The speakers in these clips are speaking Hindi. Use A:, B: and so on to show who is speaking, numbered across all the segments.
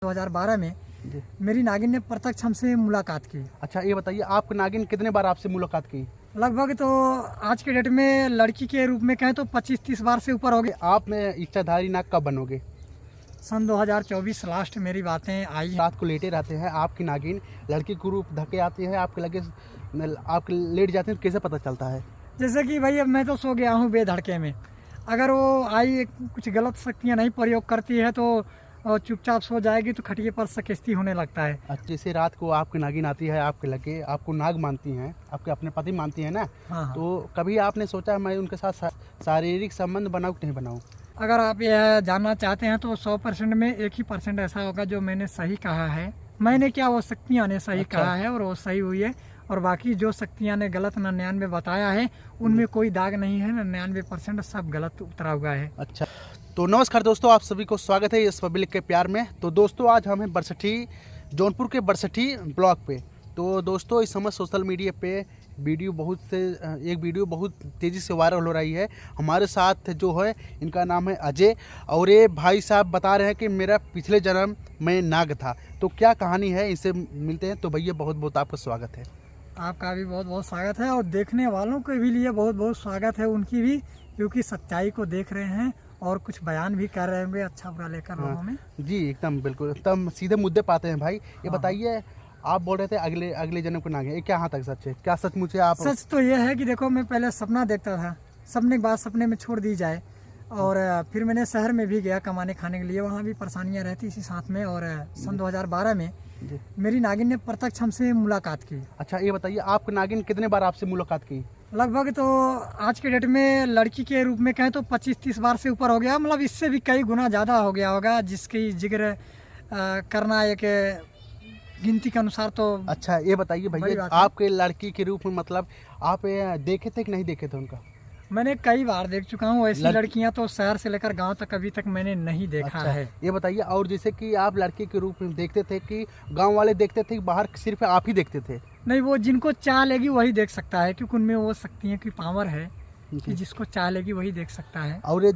A: 2012 में
B: जी।
A: मेरी नागिन ने प्रत्यक्ष हमसे मुलाकात की।
B: अच्छा, ये बताइए आपकी नागिन कितने बार आपसे मुलाकात की?
A: लगभग तो आज के डेट में लड़की के रूप में कहें तो 25-30 बार से ऊपर हो गए।
B: आप में इच्छाधारी नाग कब बनोगे?
A: सन 2024 लास्ट मेरी बातें आई।
B: रात को लेटे रहते हैं आपकी नागिन, लड़की के रूप धके आती है आपके लगे, आप लेट जाते हैं, कैसे पता चलता है?
A: जैसे कि भाई अब मैं तो सो गया हूँ बेधड़के में, अगर वो आई कुछ गलत शक्तियाँ नहीं प्रयोग करती है तो चुपचाप सो जाएगी तो खटिए पर सकेस्ती होने लगता है।
B: अच्छा, जैसे रात को आपकी नागिन आती है आपके लगे, आपको नाग मानती हैं, आपके अपने पति मानती हैं ना?
A: हाँ हाँ।
B: तो कभी आपने सोचा मैं उनके साथ शारीरिक संबंध बनाऊँ कि नहीं बनाऊँ?
A: अगर आप यह जानना चाहते हैं तो 100% में 1% ऐसा होगा जो मैंने सही कहा है। मैंने क्या, वो शक्तियाँ ने सही
B: अच्छा।
A: कहा है और वो सही हुई है। और बाकी जो शक्तियाँ ने गलत 99 बताया है उनमें कोई दाग नहीं है। 99% सब गलत उतरा हुआ है।
B: अच्छा, तो नमस्कार दोस्तों, आप सभी को स्वागत है इस पब्लिक के प्यार में। तो दोस्तों आज हम हैं बरसठी, जौनपुर के बरसठी ब्लॉक पे। तो दोस्तों इस समय सोशल मीडिया पे एक वीडियो बहुत तेज़ी से वायरल हो रही है। हमारे साथ जो है इनका नाम है अजय, और ये भाई साहब बता रहे हैं कि मेरा पिछले जन्म में नाग था। तो क्या कहानी है, इनसे मिलते हैं। तो भैया बहुत बहुत आपका स्वागत है।
A: आपका भी बहुत बहुत स्वागत है और देखने वालों के भी लिए बहुत बहुत स्वागत है उनकी भी, क्योंकि सच्चाई को देख रहे हैं और कुछ बयान भी कर रहे होंगे अच्छा बुरा लेकर लोगों में।
B: जी एकदम बिल्कुल, एकदम सीधे मुद्दे पाते हैं भाई। ये
A: हाँ।
B: बताइए, आप बोल रहे थे अगले अगले जन्म को नाग है, ये क्या हाँ तक सच है? क्या सचमुच है? आप
A: सच तो ये है कि देखो, मैं पहले सपना देखता था, सपने के बाद सपने में छोड़ दी जाए। और फिर मैंने शहर में भी गया कमाने खाने के लिए, वहाँ भी परेशानियाँ रहती इसी साथ में। और सन 2012 में
B: जी।
A: मेरी नागिन ने प्रत्यक्ष हमसे मुलाकात की।
B: अच्छा, ये बताइए आपकी नागिन कितने बार आपसे मुलाकात की?
A: लगभग तो आज के डेट में लड़की के रूप में कहें तो 25-30 बार से ऊपर हो गया, मतलब इससे भी कई गुना ज़्यादा हो गया होगा, जिसकी जिक्र करना एक गिनती के अनुसार तो।
B: अच्छा, ये बताइए
A: बड़ी
B: भैया,
A: बात है।
B: आपके लड़की के रूप में मतलब आप देखे थे कि नहीं देखे थे उनका?
A: मैंने कई बार देख चुका हूँ ऐसी
B: लड़की-
A: लड़कियां, तो शहर से लेकर गांव तक अभी तक मैंने नहीं देखा
B: अच्छा
A: है।
B: ये बताइए, और जैसे कि आप लड़के के रूप में देखते थे कि गांव वाले देखते थे कि बाहर सिर्फ आप ही देखते थे?
A: नहीं, वो जिनको चाह लेगी वही देख सकता है, क्योंकि उनमें वो शक्तियाँ की पावर है कि
B: जी।
A: जिसको चाह लेगी वही देख सकता है।
B: और ये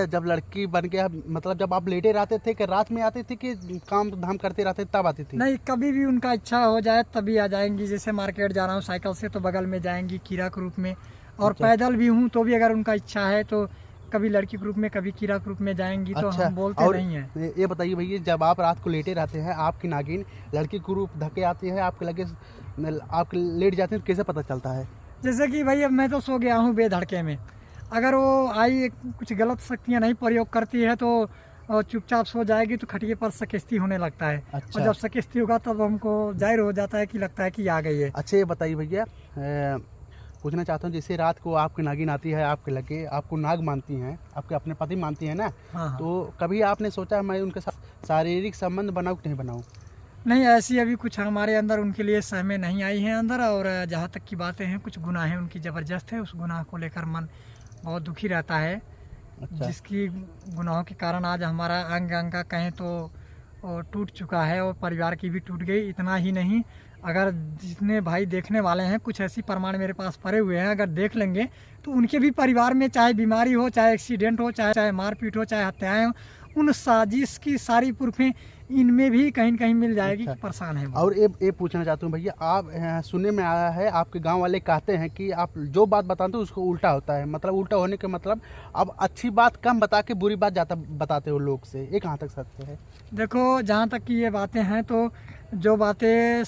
B: जब लड़की बन गया, मतलब जब आप लेटे रहते थे कि रात में आते थे कि काम धाम करते रहते तब आती थी?
A: नहीं, कभी भी उनका इच्छा हो जाए तभी आ जाएंगी। जैसे मार्केट जा रहा हूँ साइकिल से तो बगल में जाएंगी कीड़ा के रूप में, और
B: अच्छा।
A: पैदल भी हूँ तो भी अगर उनका इच्छा है तो कभी लड़की के रूप में कभी कीड़ा के रूप में जाएंगी। तो
B: अच्छा,
A: हम बोलते
B: और
A: नहीं हैं।
B: ये बताइए भैया, जब आप रात को लेटे रहते हैं आपकी नागिन लड़की के रूप धके आती है आपके लगे, आप लेट जाते हैं, तो कैसे पता चलता है?
A: जैसे कि भाई अब मैं तो सो गया हूँ बेधड़के में, अगर वो आई कुछ गलत शक्तियाँ नहीं प्रयोग करती है तो चुपचाप सो जाएगी तो खटिए पर सकेस्ती होने लगता है।
B: अच्छा।
A: और जब सकेस्ती होगा तब हमको जाहिर हो जाता है कि लगता है कि आ गई है।
B: अच्छा, ये बताइए भैया, पूछना चाहता हूँ, जैसे रात को आपकी नागिन आती है आपके लगे, आपको नाग मानती हैं, आपके अपने पति मानती हैं ना?
A: हाँ हाँ।
B: तो कभी आपने सोचा मैं उनके साथ शारीरिक संबंध बनाऊँ कि नहीं बनाऊँ?
A: नहीं, ऐसी अभी कुछ हमारे अंदर उनके लिए सहमें नहीं आई हैं अंदर। और जहाँ तक की बातें हैं, कुछ गुनाहें उनकी ज़बरदस्त है, उस गुनाह को लेकर मन बहुत दुखी रहता है।
B: अच्छा।
A: जिसकी गुनाहों के कारण आज हमारा अंग अंग का कहें तो टूट चुका है, और परिवार की भी टूट गई। इतना ही नहीं, अगर जितने भाई देखने वाले हैं, कुछ ऐसी प्रमाण मेरे पास पड़े हुए हैं, अगर देख लेंगे तो उनके भी परिवार में चाहे बीमारी हो, चाहे एक्सीडेंट हो, चाहे मारपीट हो, चाहे हत्याएं हो, उन साजिश की सारी प्रूफें इनमें भी कहीं न कहीं मिल जाएगी।
B: अच्छा।
A: कि परेशान है वो।
B: और ये पूछना चाहता हूँ भैया, आप सुनने में आया है आपके गांव वाले कहते हैं कि आप जो बात बताते हो उसको उल्टा होता है, मतलब उल्टा होने के मतलब आप अच्छी बात कम बता के बुरी बात ज़्यादा बताते हो लोग से, ये कहाँ तक सत्य है?
A: देखो, जहाँ तक कि ये बातें हैं तो जो बातें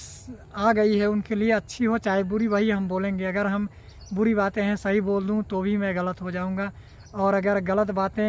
A: आ गई है उनके लिए अच्छी हो चाहे बुरी, वही हम बोलेंगे। अगर हम बुरी बातें हैं सही बोल दूँ तो भी मैं गलत हो जाऊँगा, और अगर गलत बातें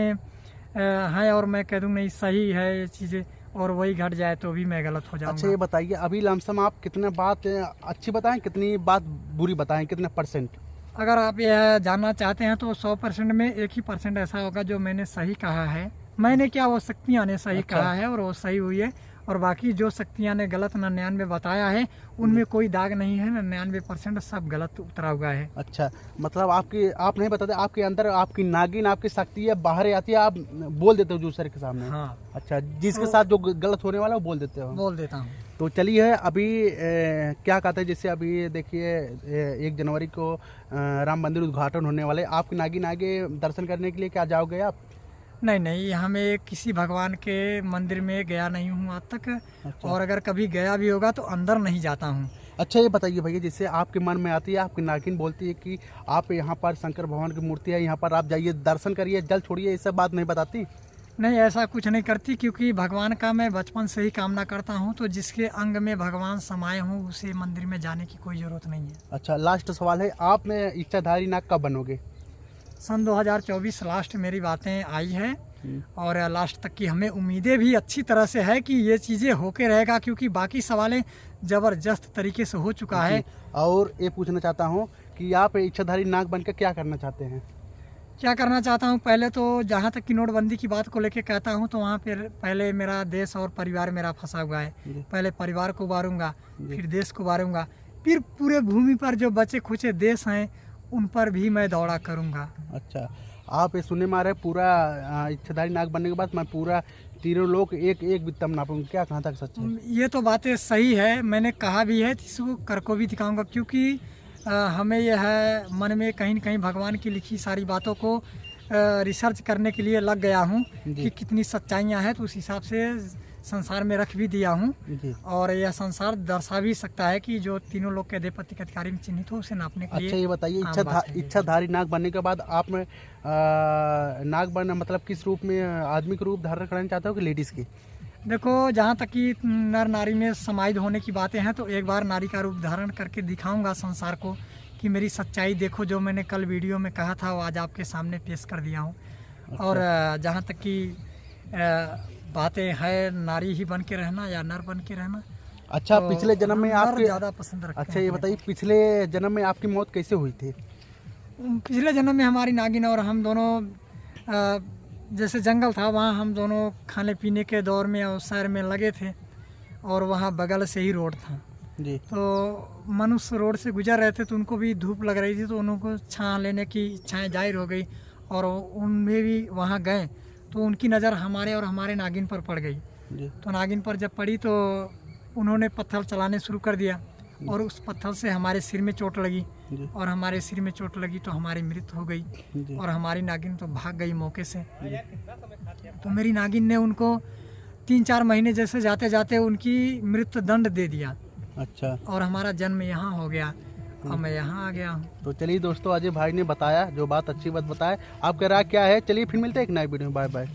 A: हैं और मैं कह दूँ नहीं सही है ये चीज़ें और वही घट जाए तो भी मैं गलत हो
B: अच्छा,
A: जाऊँगा।
B: ये बताइए अभी लमसम आप कितने बात अच्छी बताएं, कितनी बात बुरी बताएं, कितने परसेंट?
A: अगर आप यह जानना चाहते हैं तो 100% में 1% ऐसा होगा जो मैंने सही कहा है। मैंने क्या, वो शक्तियाँ ने सही
B: अच्छा।
A: कहा है और वो सही हुई है। और बाकी जो शक्तियाँ ने गलत 99 बताया है उनमें कोई दाग नहीं है। 99% सब गलत उतरा हुआ है।
B: अच्छा, मतलब आप नहीं बताते, आपके अंदर आपकी नागिन आपकी शक्ति है बाहर आती है, आप बोल देते हो दूसरे के सामने?
A: हाँ,
B: अच्छा, जिसके साथ जो गलत होने वाला है वो बोल देते हो?
A: बोल देता हूँ।
B: तो चलिए अभी क्या कहते हैं, जैसे अभी देखिए 1 जनवरी को राम मंदिर उद्घाटन होने वाले, आपकी नागिन आगे दर्शन करने के लिए क्या जाओगे आप?
A: नहीं नहीं, हमें किसी भगवान के मंदिर में गया नहीं हूँ आज तक।
B: अच्छा।
A: और अगर कभी गया भी होगा तो अंदर नहीं जाता हूँ।
B: अच्छा, ये बताइए भैया, जैसे आपके मन में आती है, आपकी नागिन बोलती है कि आप यहाँ पर शंकर भगवान की मूर्ति है, यहाँ पर आप जाइए, दर्शन करिए, जल छोड़िए, ये सब बात नहीं बताती?
A: नहीं, ऐसा कुछ नहीं करती, क्योंकि भगवान का मैं बचपन से ही कामना करता हूँ, तो जिसके अंग में भगवान समाये हों उसे मंदिर में जाने की कोई ज़रूरत नहीं है।
B: अच्छा, लास्ट सवाल है, आप में इच्छाधारी नाग कब बनोगे?
A: सन 2024 लास्ट मेरी बातें आई है, और लास्ट तक की हमें उम्मीदें भी अच्छी तरह से है कि ये चीज़ें होके रहेगा, क्योंकि बाकी सवालें ज़बरदस्त तरीके से हो चुका है।
B: और ये पूछना चाहता हूँ कि आप इच्छाधारी नाग बनकर क्या करना चाहते हैं?
A: क्या करना चाहता हूँ, पहले तो जहाँ तक कि नोटबंदी की बात को लेकर कहता हूँ, तो वहाँ पर पहले मेरा देश और परिवार मेरा फंसा हुआ है। पहले परिवार को उबारूंगा, फिर देश को उबारूंगा, फिर पूरे भूमि पर जो बचे खुचे देश हैं उन पर भी मैं दौड़ा करूँगा।
B: अच्छा, आप ये सुनने में आ रहे हैं, पूरा इच्छाधारी नाग बनने के बाद मैं पूरा तीनों लोग एक एक वित्तम नापूंगा, क्या कहाँ तक सच है?
A: ये तो बातें सही है, मैंने कहा भी है, इसको कर को भी दिखाऊंगा, क्योंकि हमें यह है मन में कहीं न कहीं भगवान की लिखी सारी बातों को रिसर्च करने के लिए लग गया हूँ कि कितनी सच्चाइयाँ हैं, तो उस हिसाब से संसार में रख भी दिया हूँ। और यह संसार दर्शा भी सकता है कि जो तीनों लोग के अधिपति के अधिकारी में चिन्हित हो उसे नापने के लिए।
B: अच्छा, ये बताइए, इच्छाधारी नाग बनने के बाद आप में नाग बनना मतलब किस रूप में, आदमी के रूप धारण करना चाहते हो कि लेडीज़ की?
A: देखो, जहाँ तक कि नर नारी में समाहित होने की बातें हैं, तो एक बार नारी का रूप धारण करके दिखाऊंगा संसार को कि मेरी सच्चाई देखो, जो मैंने कल वीडियो में कहा था वो आज आपके सामने पेश कर दिया हूँ। अच्छा। और जहाँ तक कि बातें है, नारी ही बन के रहना या नर बन के रहना।
B: अच्छा,
A: तो
B: पिछले जन्म में आप
A: ज़्यादा पसंद रखते हैं।
B: अच्छा, ये बताइए, पिछले जन्म में आपकी मौत कैसे हुई थी?
A: पिछले जन्म में हमारी नागिन और हम दोनों जैसे जंगल था, वहाँ हम दोनों खाने पीने के दौर में और सैर में लगे थे, और वहाँ बगल से ही रोड था
B: जी।
A: तो मनुष्य रोड से गुजर रहे थे, तो उनको भी धूप लग रही थी, तो उनको छां लेने की इच्छाएं जाहिर हो गई, और उनमें भी वहाँ गए तो उनकी नज़र हमारे और हमारे नागिन पर पड़ गई जी। तो नागिन पर जब पड़ी तो उन्होंने पत्थर चलाने शुरू कर दिया, और उस पत्थर से हमारे सिर में चोट लगी, और हमारे सिर में चोट लगी तो हमारी मृत्यु हो गई, और हमारी नागिन तो भाग गई मौके से। तो मेरी नागिन ने उनको 3-4 महीने जैसे जाते जाते उनकी मृत्यु दंड दे दिया। अच्छा। और हमारा जन्म यहाँ हो गया, और मैं यहाँ आ गया हूँ। तो चलिए दोस्तों, अजय भाई ने बताया, जो बात अच्छी बात बताया, आपका राय क्या है? चलिए फिर मिलते हैं एक नए वीडियो में, बाय बाय।